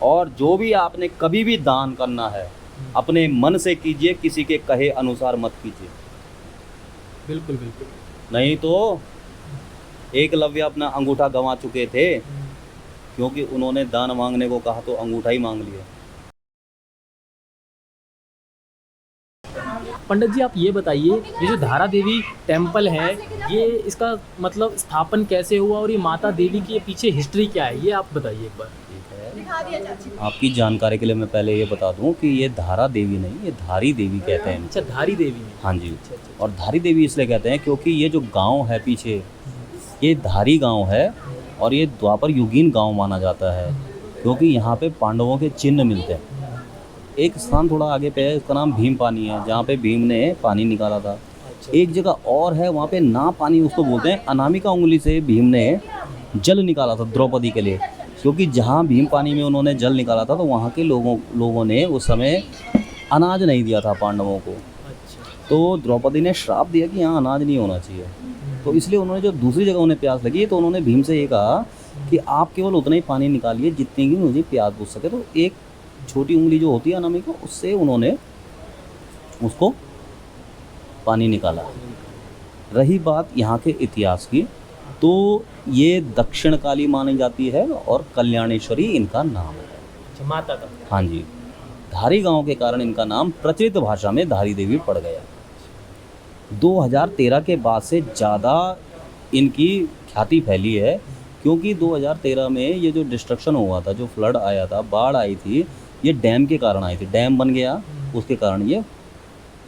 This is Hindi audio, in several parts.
और जो भी आपने कभी भी दान करना है अपने मन से कीजिए, किसी के कहे अनुसार मत कीजिए। बिल्कुल बिल्कुल। नहीं तो एकलव्य अपना अंगूठा गंवा चुके थे, हम्म। क्योंकि उन्होंने दान मांगने को कहा तो अंगूठा ही मांग लिया। पंडित जी, आप ये बताइए, ये जो धारा देवी टेम्पल है, ये इसका मतलब स्थापन कैसे हुआ और ये माता देवी की पीछे हिस्ट्री क्या है, ये आप बताइए एक बार। ठीक है, आपकी जानकारी के लिए मैं पहले ये बता दूं कि ये धारा देवी नहीं, ये धारी देवी कहते हैं अच्छा, इनको। धारी देवी है। हाँ जी। अच्छा अच्छा और धारी देवी इसलिए कहते हैं क्योंकि ये जो गांव है पीछे, ये धारी गांव है और ये द्वापर युगीन गांव माना जाता है, क्योंकि यहाँ पे पांडवों के चिन्ह मिलते हैं। एक स्थान थोड़ा आगे पे है, उसका नाम भीम पानी है, जहाँ पे भीम ने पानी निकाला था। अच्छा। एक जगह और है, वहाँ पे ना पानी उसको बोलते हैं, अनामिका उंगली से भीम ने जल निकाला था द्रौपदी के लिए, क्योंकि जहाँ भीम पानी में उन्होंने जल निकाला था तो वहाँ के लोगों ने उस समय अनाज नहीं दिया था पांडवों को। अच्छा। तो द्रौपदी ने श्राप दिया कि यहाँ अनाज नहीं होना चाहिए, तो इसलिए उन्होंने जो दूसरी जगह उन्हें प्यास लगी तो उन्होंने भीम से ये कहा कि आप केवल उतना ही पानी निकालिए जितनी की मुझे प्यास बुझ सके। तो एक छोटी उंगली जो होती है अनामिका, उससे उन्होंने उसको पानी निकाला। रही बात यहाँ के इतिहास की, तो ये दक्षिण काली मानी जाती है और कल्याणेश्वरी इनका नाम है। अच्छा, माता का। हाँ जी, धारी गांव के कारण इनका नाम प्रचलित भाषा में धारी देवी पड़ गया। 2013 के बाद से ज़्यादा इनकी ख्याति फैली है, क्योंकि 2013 में ये जो डिस्ट्रक्शन हुआ था, जो फ्लड आया था, बाढ़ आई थी, ये डैम के कारण आई थी। डैम बन गया, उसके कारण ये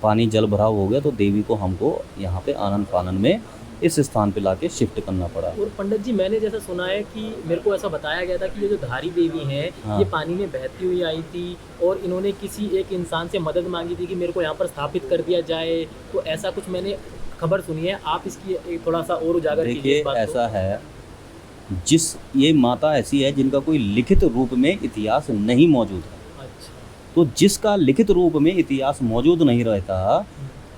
पानी जल भराव हो गया, तो देवी को हमको यहाँ पे आनन फानन में इस स्थान पे लाके शिफ्ट करना पड़ा। और पंडित जी, मैंने जैसा सुना है कि मेरे को ऐसा बताया गया था कि ये जो धारी देवी हैं, हाँ। ये पानी में बहती हुई आई थी और इन्होंने किसी एक इंसान से मदद मांगी थी कि मेरे को यहाँ पर स्थापित कर दिया जाए, तो ऐसा कुछ मैंने खबर सुनी है। आप इसकी एक थोड़ा सा और उजागर कीजिए देखिए, इस बात को। ऐसा है, ये माता ऐसी है जिनका कोई लिखित रूप में इतिहास नहीं मौजूद है। अच्छा। तो जिसका लिखित रूप में इतिहास मौजूद नहीं रहता,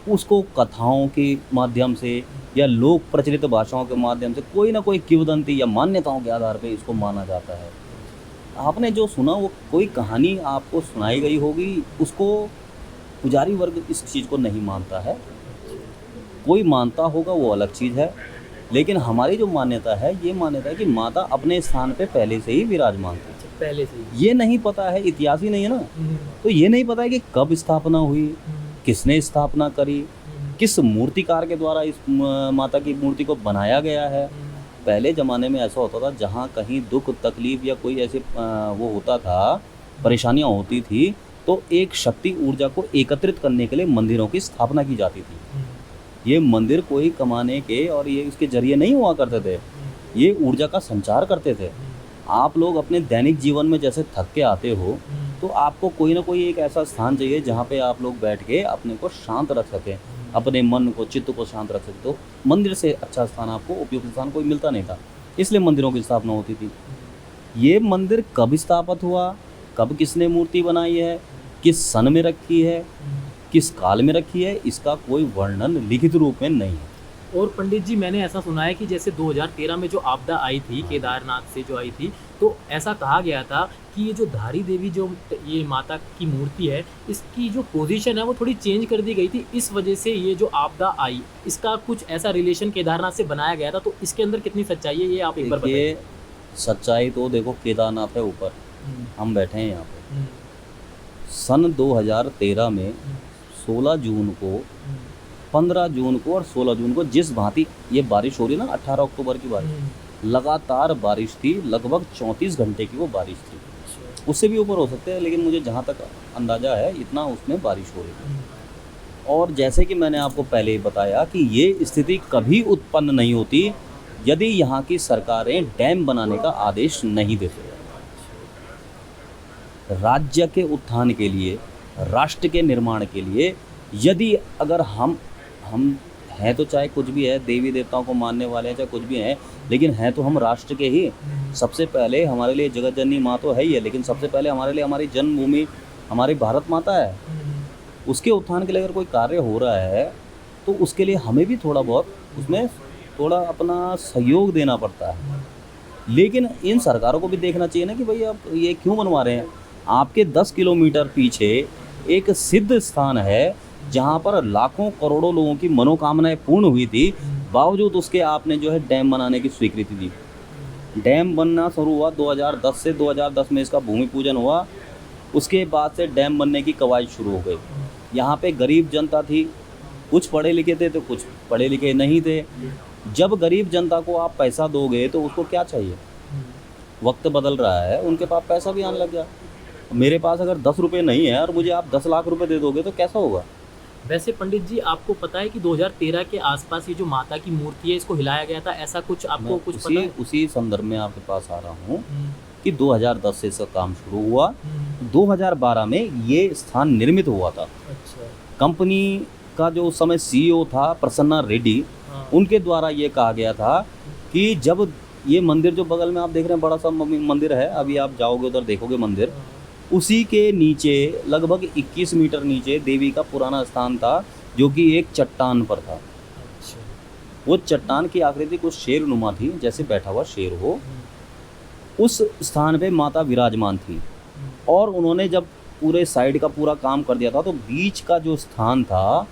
उसको कथाओं के माध्यम से या लोक प्रचलित भाषाओं के माध्यम से कोई ना कोई किंवदंती या मान्यताओं के आधार पे इसको माना जाता है। आपने जो सुना वो कोई कहानी आपको सुनाई गई होगी, उसको पुजारी वर्ग इस चीज़ को नहीं मानता है। कोई मानता होगा वो अलग चीज़ है, लेकिन हमारी जो मान्यता है, ये मान्यता है कि माता अपने स्थान पे पहले से ही विराजमान थी। अच्छा, पहले से ही। ये नहीं पता है, इतिहास ही नहीं है ना, तो ये नहीं पता है कि कब स्थापना हुई, किसने स्थापना करी, किस मूर्तिकार के द्वारा इस माता की मूर्ति को बनाया गया है। पहले ज़माने में ऐसा होता था, जहाँ कहीं दुख तकलीफ या कोई ऐसे वो होता था, परेशानियाँ होती थी, तो एक शक्ति ऊर्जा को एकत्रित करने के लिए मंदिरों की स्थापना की जाती थी। ये मंदिर कोई कमाने के और ये इसके जरिए नहीं हुआ करते थे, ये ऊर्जा का संचार करते थे। आप लोग अपने दैनिक जीवन में जैसे थक के आते हो, तो आपको कोई ना कोई एक ऐसा स्थान चाहिए जहाँ पे आप लोग बैठ के अपने को शांत रख सकें, अपने मन को, चित्त को शांत रख सकें। तो मंदिर से अच्छा स्थान आपको, उपयुक्त स्थान कोई मिलता नहीं था, इसलिए मंदिरों की स्थापना होती थी। ये मंदिर कब स्थापित हुआ, कब किसने मूर्ति बनाई है, किस सन में रखी है, किस काल में रखी है, इसका कोई वर्णन लिखित रूप में नहीं है। और पंडित जी, मैंने ऐसा सुना है कि जैसे 2013 में जो आपदा आई थी केदारनाथ से जो आई थी, तो ऐसा कहा गया था कि ये जो धारी देवी, जो ये माता की मूर्ति है, इसकी जो पोजीशन है वो थोड़ी चेंज कर दी गई थी, इस वजह से ये जो आपदा आई, इसका कुछ ऐसा रिलेशन केदारनाथ से बनाया गया था। तो इसके अंदर कितनी सच्चाई है, ये आप एक बार बताइए। देखिए, सच्चाई तो देखो, केदारनाथ है ऊपर, हम बैठे हैं यहाँ पे। सन 2013 में 16 जून को, 15 जून को और 16 जून को जिस भांति ये बारिश हो रही है ना, 18 अक्टूबर की बारिश, लगातार बारिश थी, लगभग 34 घंटे की वो बारिश थी। उससे भी ऊपर हो सकते हैं, लेकिन मुझे जहाँ तक अंदाज़ा है इतना उसमें बारिश हो रही थी। और जैसे कि मैंने आपको पहले ही बताया कि ये स्थिति कभी उत्पन्न नहीं होती यदि यहाँ की सरकारें डैम बनाने का आदेश नहीं देते। राज्य के उत्थान के लिए, राष्ट्र के निर्माण के लिए, यदि अगर हम हैं तो चाहे कुछ भी है, देवी देवताओं को मानने वाले हैं चाहे कुछ भी हैं, लेकिन हैं तो हम राष्ट्र के ही। सबसे पहले हमारे लिए जगत जननी माँ तो है ही है, लेकिन सबसे पहले हमारे लिए हमारी जन्मभूमि हमारी भारत माता है। उसके उत्थान के लिए अगर कोई कार्य हो रहा है तो उसके लिए हमें भी थोड़ा बहुत उसमें थोड़ा अपना सहयोग देना पड़ता है। लेकिन इन सरकारों को भी देखना चाहिए ना कि भाई आप ये क्यों बनवा रहे हैं। आपके 10 किलोमीटर पीछे एक सिद्ध स्थान है जहाँ पर लाखों करोड़ों लोगों की मनोकामनाएं पूर्ण हुई थी, बावजूद उसके आपने जो है डैम बनाने की स्वीकृति दी। डैम बनना शुरू हुआ 2010 से, 2010 में इसका भूमि पूजन हुआ। उसके बाद से डैम बनने की कवायद शुरू हो गई। यहाँ पे गरीब जनता थी, कुछ पढ़े लिखे थे तो कुछ पढ़े लिखे नहीं थे। जब गरीब जनता को आप पैसा दोगे तो उसको क्या चाहिए। वक्त बदल रहा है, उनके पास पैसा भी आने लग गया। मेरे पास अगर 10 रुपये नहीं है और मुझे आप 10 लाख रुपए दे दोगे तो कैसा होगा। वैसे पंडित जी, आपको पता है कि 2013 के आसपास ये जो माता की मूर्ति है इसको हिलाया गया था, ऐसा कुछ आपको मैं कुछ पता है? उसी संदर्भ में आपके पास आ रहा हूँ कि 2010 से इसका काम शुरू हुआ। 2012 में ये स्थान निर्मित हुआ था। अच्छा। कंपनी का जो उस समय CEO था प्रसन्ना रेड्डी, हाँ। उनके द्वारा ये कहा गया था कि जब ये मंदिर जो बगल में आप देख रहे हैं बड़ा सा मंदिर है, अभी आप जाओगे उधर देखोगे मंदिर, उसी के नीचे लगभग 21 मीटर नीचे देवी का पुराना स्थान था, जो कि एक चट्टान पर था। अच्छा। वो चट्टान की आकृति कुछ शेर नुमा थी, जैसे बैठा हुआ शेर हो। उस स्थान पे माता विराजमान थी और उन्होंने जब पूरे साइड का पूरा काम कर दिया था तो बीच का जो स्थान था,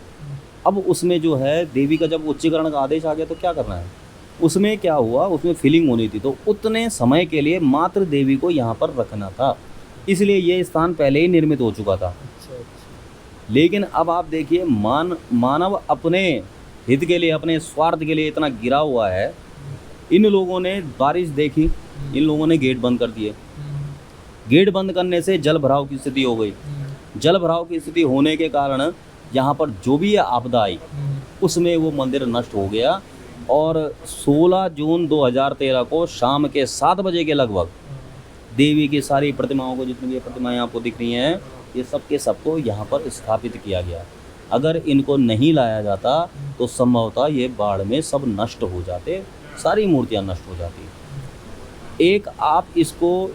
अब उसमें जो है देवी का जब उच्चीकरण का आदेश आ गया तो क्या करना है। उसमें क्या हुआ, उसमें फिलिंग होनी थी, तो उतने समय के लिए मात्र देवी को यहाँ पर रखना था, इसलिए ये स्थान पहले ही निर्मित हो चुका था। अच्छा। लेकिन अब आप देखिए मानव अपने हित के लिए, अपने स्वार्थ के लिए इतना गिरा हुआ है। इन लोगों ने बारिश देखी, इन लोगों ने गेट बंद कर दिए। गेट बंद करने से जल भराव की स्थिति हो गई। जल भराव की स्थिति होने के कारण यहाँ पर जो भी आपदा आई उसमें वो मंदिर नष्ट हो गया। और 16 जून 2013 को शाम के 7 बजे के लगभग देवी की सारी प्रतिमाओं को, जितनी भी प्रतिमाएं आपको दिख रही हैं, ये सब के सबको यहाँ पर स्थापित किया गया। अगर इनको नहीं लाया जाता तो संभवतः ये बाढ़ में सब नष्ट हो जाते, सारी मूर्तियाँ नष्ट हो जाती। एक आप इसको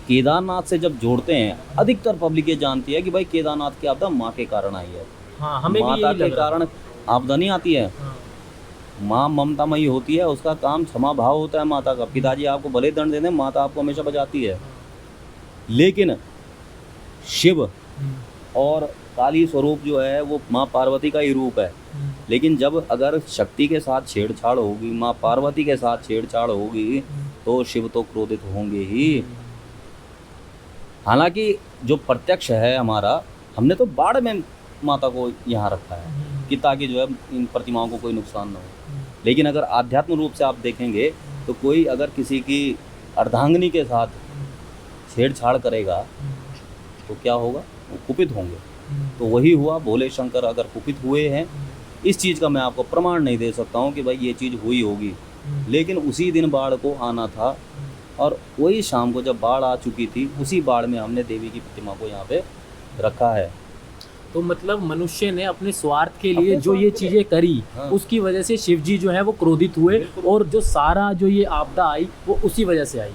केदारनाथ से जब जोड़ते हैं, अधिकतर पब्लिक ये जानती है कि भाई केदारनाथ की आपदा माँ के कारण आई है। हाँ, हमें भी माता यही के लग रहा है। कारण आपदा नहीं आती है। हाँ। माँ ममतामयी होती है, उसका काम क्षमा भाव होता है माता का। पिताजी आपको भले दंड दे दें, माता आपको हमेशा बचाती है। लेकिन शिव और काली स्वरूप जो है वो माँ पार्वती का ही रूप है। लेकिन जब अगर शक्ति के साथ छेड़छाड़ होगी, माँ पार्वती के साथ छेड़छाड़ होगी, तो शिव तो क्रोधित होंगे ही। हालांकि जो प्रत्यक्ष है हमारा, हमने तो बाढ़ में माता को यहाँ रखा है कि ताकि जो है इन प्रतिमाओं को कोई नुकसान ना हो। लेकिन अगर आध्यात्म रूप से आप देखेंगे तो कोई अगर किसी की अर्धांगिनी के साथ छेड़छाड़ करेगा तो क्या होगा, वो कुपित होंगे। तो वही हुआ, भोले शंकर अगर कुपित हुए हैं। इस चीज़ का मैं आपको प्रमाण नहीं दे सकता हूँ कि भाई ये चीज़ हुई होगी, लेकिन उसी दिन बाढ़ को आना था और वही शाम को जब बाढ़ आ चुकी थी, उसी बाढ़ में हमने देवी की प्रतिमा को यहाँ पे रखा है। तो मतलब मनुष्य ने अपने स्वार्थ के लिए अपने जो ये स्वार्थ के चीज़ें करी, हाँ। उसकी वजह से शिव जी जो है वो क्रोधित हुए, और जो सारा जो ये आपदा आई वो उसी वजह से आई।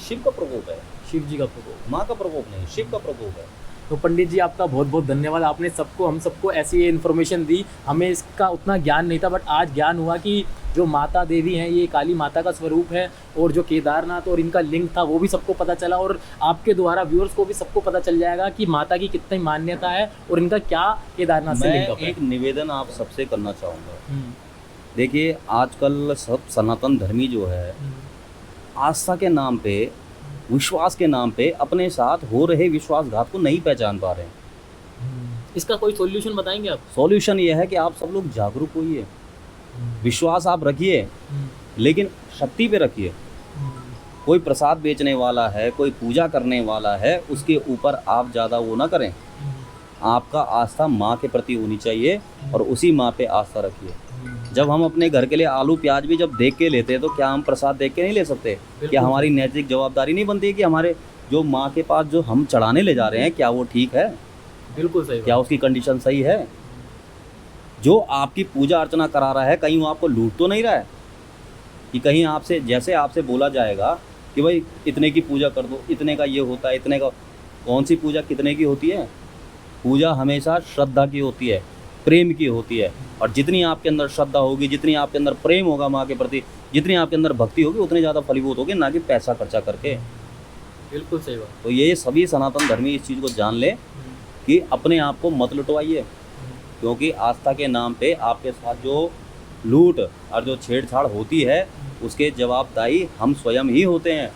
शिव का प्रकोप है, शिव जी का प्रकोप। माँ का प्रकोप नहीं, शिव का प्रकोप है। तो पंडित जी, आपका बहुत बहुत धन्यवाद। आपने हम सबको ऐसी इन्फॉर्मेशन दी। हमें इसका उतना ज्ञान नहीं था, बट आज ज्ञान हुआ कि जो माता देवी हैं ये काली माता का स्वरूप है, और जो केदारनाथ और इनका लिंक था वो भी सबको पता चला, और आपके द्वारा व्यूअर्स को भी सबको पता चल जाएगा कि माता की कितनी मान्यता है और इनका क्या केदारनाथ से लिंक मैं है। एक निवेदन आप सबसे करना चाहूँगा। देखिए, आजकल सब सनातन धर्मी जो है, आस्था के नाम पे, विश्वास के नाम पे अपने साथ हो रहे विश्वासघात को नहीं पहचान पा रहे हैं। इसका कोई सॉल्यूशन बताएंगे आप? सॉल्यूशन ये है कि आप सब लोग जागरूक होइए, विश्वास आप रखिए, लेकिन शक्ति पे रखिए। कोई प्रसाद बेचने वाला है, कोई पूजा करने वाला है, उसके ऊपर आप ज़्यादा वो ना करें। आपका आस्था माँ के प्रति होनी चाहिए और उसी माँ पे आस्था रखिए। जब हम अपने घर के लिए आलू प्याज भी जब देख के लेते हैं तो क्या हम प्रसाद देख के नहीं ले सकते? क्या हमारी नैतिक जवाबदारी नहीं बनती है कि हमारे जो माँ के पास जो हम चढ़ाने ले जा रहे हैं, क्या वो ठीक है? बिल्कुल सही। क्या उसकी कंडीशन सही है? जो आपकी पूजा अर्चना करा रहा है, कहीं वो आपको लूट तो नहीं रहा है कि कहीं आपसे, जैसे आपसे बोला जाएगा कि भाई इतने की पूजा कर दो, इतने का ये होता है, इतने का। कौन सी पूजा कितने की होती है? पूजा हमेशा श्रद्धा की होती है, प्रेम की होती है। और जितनी आपके अंदर श्रद्धा होगी, जितनी आपके अंदर प्रेम होगा माँ के प्रति, जितनी आपके अंदर भक्ति होगी उतनी ज़्यादा फलीभूत होगी, ना कि पैसा खर्चा करके। बिल्कुल सही बात। तो ये सभी सनातन धर्मी इस चीज़ को जान ले कि अपने आप को मत लुटवाइए, क्योंकि आस्था के नाम पे आपके साथ जो लूट और जो छेड़छाड़ होती है उसके जवाबदाई हम स्वयं ही होते हैं।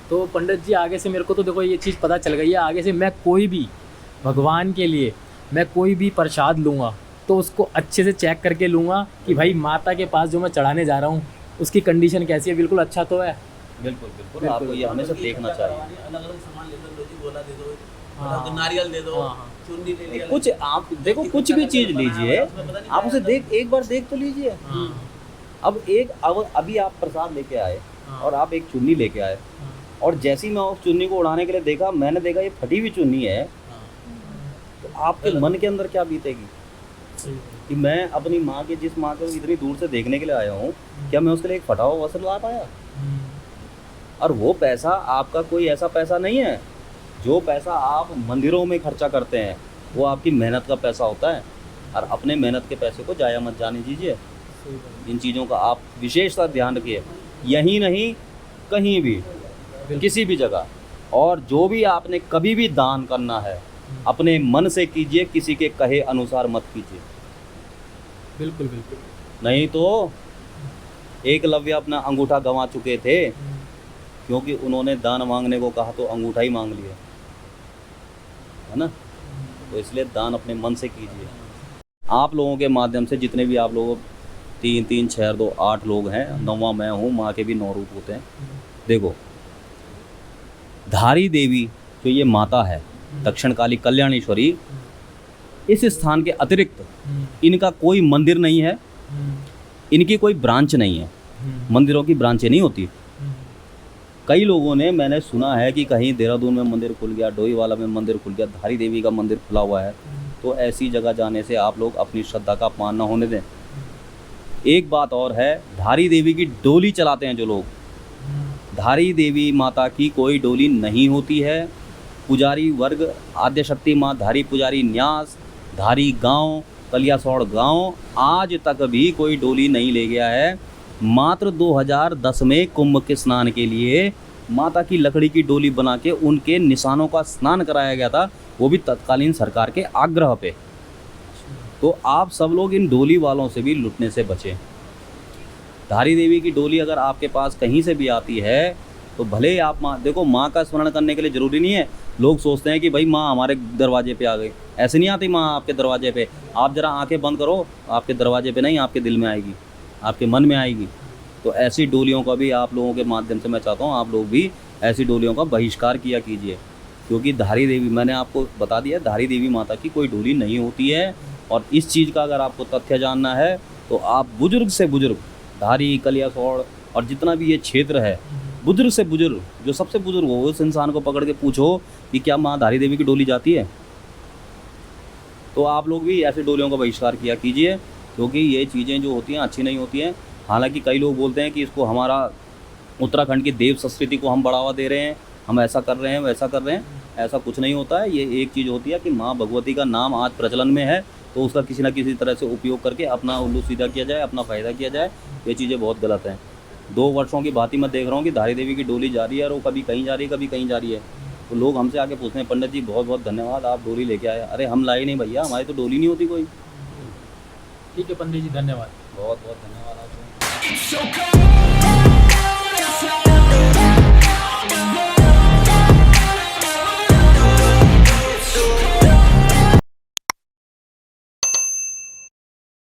तो पंडित जी आगे से मेरे को तो देखो ये चीज़ पता चल गई है, आगे से मैं कोई भी भगवान के लिए मैं कोई भी प्रसाद लूँगा तो उसको अच्छे से चेक करके लूँगा कि भाई माता के पास जो मैं चढ़ाने जा रहा हूँ उसकी कंडीशन कैसी है, बिल्कुल अच्छा तो है। बिल्कुल बिल्कुल, आपको ये हमेशा देखना चाहिए। अलग अलग सामान ले लो, रोटी गोला दे दो, हाँ। नारियल दे दो, हाँ। चुन्नी ले लिया। कुछ आप देखो, कुछ भी चीज़ लीजिए, आप उसे एक बार देख तो लीजिए। हाँ। अब अभी आप प्रसाद लेके आए हाँ। और आप एक चुन्नी लेके आए, और जैसे ही मैं उस चुन्नी को उड़ाने के लिए देखा, मैंने देखा ये फटी हुई चुन्नी है, तो आपके मन के अंदर क्या बीतेगी कि मैं अपनी माँ के, जिस माँ को इतनी दूर से देखने के लिए आया हूँ, क्या मैं उसके लिए एक फटा हुआ वस्त्र ला पाया? और वो पैसा आपका कोई ऐसा पैसा नहीं है, जो पैसा आप मंदिरों में खर्चा करते हैं वो आपकी मेहनत का पैसा होता है, और अपने मेहनत के पैसे को जाया मत जाने दीजिए। इन चीज़ों का आप विशेषता ध्यान रखिए, यहीं नहीं कहीं भी, किसी भी जगह। और जो भी आपने कभी भी दान करना है अपने मन से कीजिए, किसी के कहे अनुसार मत कीजिए। बिल्कुल बिल्कुल। नहीं तो एकलव्य अपना अंगूठा गंवा चुके थे, क्योंकि उन्होंने दान मांगने को कहा तो अंगूठा ही मांग लिया, है ना। तो इसलिए दान अपने मन से कीजिए। आप लोगों के माध्यम से जितने भी आप लोग 3 3 6 2 8 लोग हैं, 9वां मैं हूँ, माँ के भी 9 रूप होते हैं। देखो, धारी देवी जो ये माता है, दक्षिण काली कल्याणेश्वरी, इस स्थान के अतिरिक्त इनका कोई मंदिर नहीं है, इनकी कोई ब्रांच नहीं है। मंदिरों की ब्रांचें नहीं होती। कई लोगों ने, मैंने सुना है कि कहीं देहरादून में मंदिर खुल गया, डोईवाला में मंदिर खुल गया, धारी देवी का मंदिर खुला हुआ है। तो ऐसी जगह जाने से आप लोग अपनी श्रद्धा का अपमान न होने दें। एक बात और है, धारी देवी की डोली चलाते हैं जो लोग, धारी देवी माता की कोई डोली नहीं होती है। पुजारी वर्ग, आद्यशक्ति माँ धारी पुजारी न्यास, धारी गांव, कलियासौड़ गांव, आज तक भी कोई डोली नहीं ले गया है। मात्र 2010 में कुंभ के स्नान के लिए माता की लकड़ी की डोली बना के उनके निशानों का स्नान कराया गया था, वो भी तत्कालीन सरकार के आग्रह पे। तो आप सब लोग इन डोली वालों से भी लुटने से बचें। धारी देवी की डोली अगर आपके पास कहीं से भी आती है तो भले ही आप माँ, देखो माँ का स्मरण करने के लिए ज़रूरी नहीं है, लोग सोचते हैं कि भाई माँ हमारे दरवाजे पे आ गई, ऐसे नहीं आती माँ आपके दरवाजे पे। आप ज़रा आंखें बंद करो, आपके दरवाजे पे नहीं, आपके दिल में आएगी, आपके मन में आएगी। तो ऐसी डोलियों का भी आप लोगों के माध्यम से मैं चाहता हूँ आप लोग भी ऐसी डोलियों का बहिष्कार किया कीजिए, क्योंकि धारी देवी, मैंने आपको बता दिया, धारी देवी माता की कोई डोली नहीं होती है। और इस चीज़ का अगर आपको तथ्य जानना है तो आप बुजुर्ग से बुजुर्ग, धारी, कलियासौड़ और जितना भी ये क्षेत्र है, बुजुर्ग से बुजुर्ग, जो सबसे बुजुर्ग हो, उस इंसान को पकड़ के पूछो कि क्या माँ धारी देवी की डोली जाती है। तो आप लोग भी ऐसी डोलियों का बहिष्कार किया कीजिए, क्योंकि ये चीज़ें जो होती हैं अच्छी नहीं होती हैं। हालांकि कई लोग बोलते हैं कि इसको हमारा उत्तराखंड की देव संस्कृति को हम बढ़ावा दे रहे हैं, हम ऐसा कर रहे हैं, वैसा कर रहे हैं। ऐसा कुछ नहीं होता है। ये एक चीज़ होती है कि माँ भगवती का नाम आज प्रचलन में है, तो उसका किसी न किसी तरह से उपयोग करके अपना उल्लू सीधा किया जाए, अपना फ़ायदा किया जाए। ये चीज़ें बहुत गलत हैं। 2 वर्षों की बात ही मैं देख रहा हूँ कि धारी देवी की डोली जा रही है और वो कभी कहीं जा रही है, कभी कहीं जा रही है। तो लोग हमसे आके पूछते हैं, पंडित जी बहुत बहुत धन्यवाद, आप डोली लेके आए। अरे हम लाए नहीं भैया, हमारी तो डोली नहीं होती कोई। ठीक है पंडित जी, धन्यवाद। बहुत बहुत धन्यवाद आपको।